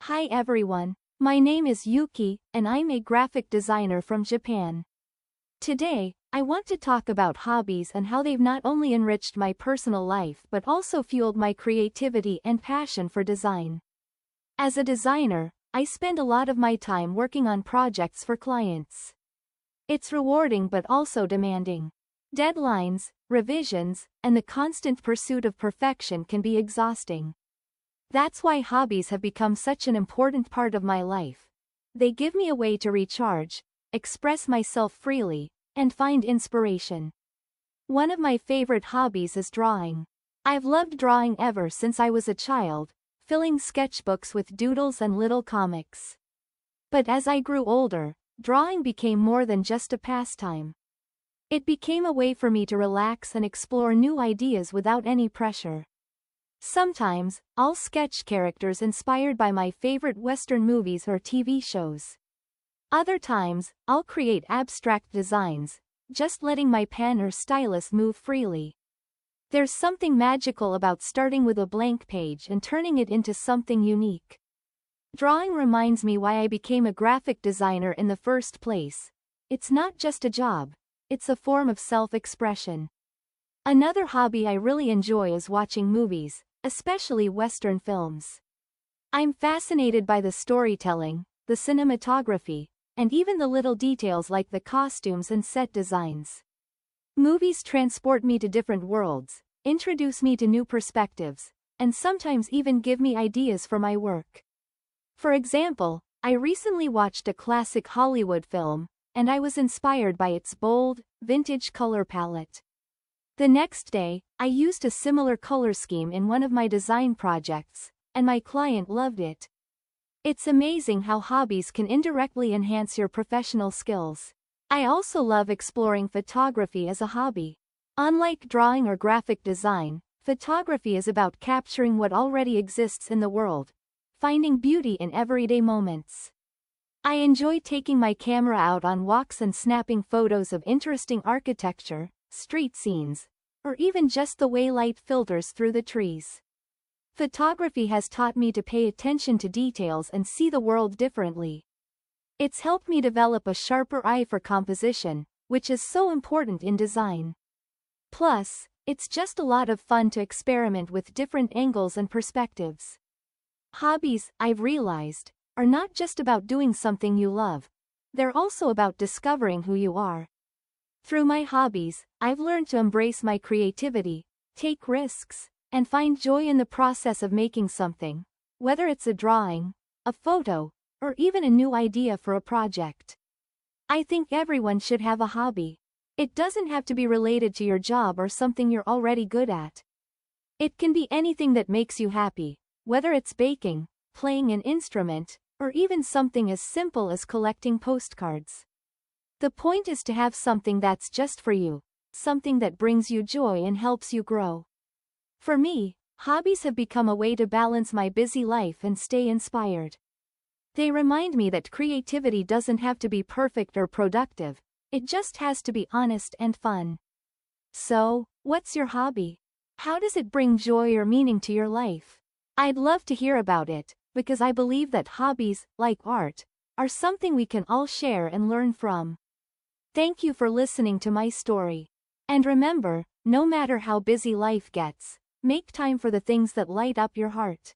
Hi everyone, my name is Yuki, and I'm a graphic designer from Japan. Today, I want to talk about hobbies and how they've not only enriched my personal life but also fueled my creativity and passion for design. As a designer, I spend a lot of my time working on projects for clients. It's rewarding but also demanding. Deadlines, revisions, and the constant pursuit of perfection can be exhausting. That's why hobbies have become such an important part of my life. They give me a way to recharge, express myself freely, and find inspiration. One of my favorite hobbies is drawing. I've loved drawing ever since I was a child, filling sketchbooks with doodles and little comics. But as I grew older, drawing became more than just a pastime. It became a way for me to relax and explore new ideas without any pressure. Sometimes, I'll sketch characters inspired by my favorite Western movies or TV shows. Other times, I'll create abstract designs, just letting my pen or stylus move freely. There's something magical about starting with a blank page and turning it into something unique. Drawing reminds me why I became a graphic designer in the first place. It's not just a job, it's a form of self-expression. Another hobby I really enjoy is watching movies, especially Western films. I'm fascinated by the storytelling, the cinematography, and even the little details like the costumes and set designs. Movies transport me to different worlds, introduce me to new perspectives, and sometimes even give me ideas for my work. For example, I recently watched a classic Hollywood film, and I was inspired by its bold, vintage color palette. The next day, I used a similar color scheme in one of my design projects, and my client loved it. It's amazing how hobbies can indirectly enhance your professional skills. I also love exploring photography as a hobby. Unlike drawing or graphic design, photography is about capturing what already exists in the world, finding beauty in everyday moments. I enjoy taking my camera out on walks and snapping photos of interesting architecture, street scenes, or even just the way light filters through the trees. Photography has taught me to pay attention to details and see the world differently. It's helped me develop a sharper eye for composition, which is so important in design. Plus, it's just a lot of fun to experiment with different angles and perspectives. Hobbies, I've realized, are not just about doing something you love. They're also about discovering who you are. Through my hobbies, I've learned to embrace my creativity, take risks, and find joy in the process of making something, whether it's a drawing, a photo, or even a new idea for a project. I think everyone should have a hobby. It doesn't have to be related to your job or something you're already good at. It can be anything that makes you happy, whether it's baking, playing an instrument, or even something as simple as collecting postcards. The point is to have something that's just for you, something that brings you joy and helps you grow. For me, hobbies have become a way to balance my busy life and stay inspired. They remind me that creativity doesn't have to be perfect or productive, it just has to be honest and fun. So, what's your hobby? How does it bring joy or meaning to your life? I'd love to hear about it, because I believe that hobbies, like art, are something we can all share and learn from. Thank you for listening to my story. And remember, no matter how busy life gets, make time for the things that light up your heart.